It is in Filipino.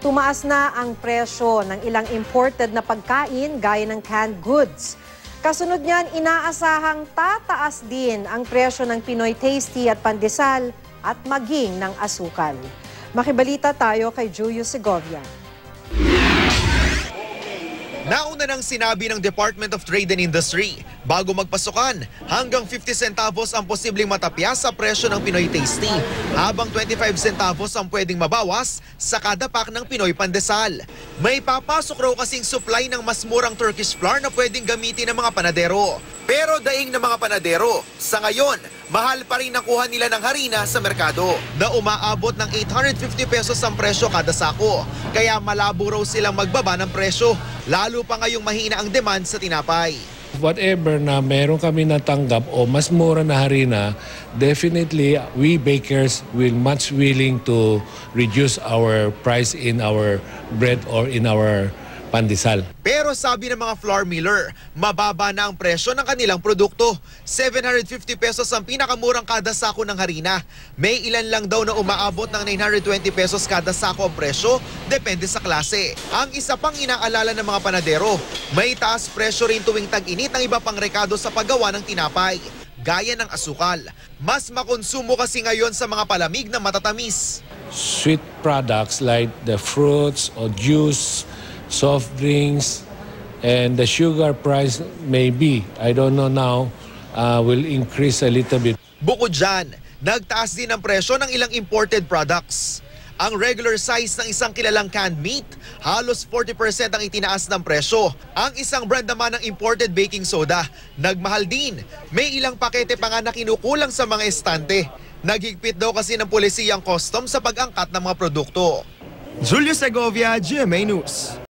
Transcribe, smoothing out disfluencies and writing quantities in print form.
Tumaas na ang presyo ng ilang imported na pagkain gaya ng canned goods. Kasunod niyan, inaasahang tataas din ang presyo ng Pinoy Tasty at pandesal at maging ng asukal. Makibalita tayo kay Julius Segovia. Nauna nang sinabi ng Department of Trade and Industry, bago magpasukan, hanggang 50 centavos ang posibleng matapya sa presyo ng Pinoy Tasty, habang 25 centavos ang pwedeng mabawas sa kada pack ng Pinoy Pandesal. May papasok raw kasing supply ng mas murang Turkish flour na pwedeng gamitin ng mga panadero. Pero daing ng mga panadero, sa ngayon, mahal pa rin nakuha nila ng harina sa merkado na umaabot ng 850 pesos ang presyo kada sako. Kaya malabo raw silang magbaba ng presyo, lalo pa ngayong mahina ang demand sa tinapay. Whatever na meron kami natanggap o mas mura na harina, definitely we bakers will much willing to reduce our price in our bread or in our pandesal. Pero sabi ng mga flour miller, mababa na ang presyo ng kanilang produkto. 750 pesos ang pinakamurang kada sako ng harina. May ilan lang daw na umaabot ng 920 pesos kada sako ang presyo, depende sa klase. Ang isa pang inaalala ng mga panadero, may taas presyo rin tuwing tag-init ang iba pang rekado sa paggawa ng tinapay, gaya ng asukal. Mas makonsumo kasi ngayon sa mga palamig na matatamis. Sweet products like the fruits or juice, soft drinks, and the sugar price maybe, I don't know now, will increase a little bit. Bukod dyan, nagtaas din ang presyo ng ilang imported products. Ang regular size ng isang kilalang canned meat, halos 40% ang itinaas ng presyo. Ang isang brand naman ng imported baking soda, nagmahal din. May ilang pakete pa nga na kinukulang sa mga estante. Naghigpit daw kasi ng pulisiyang custom sa pag-angkat ng mga produkto. Julius Segovia, GMA News.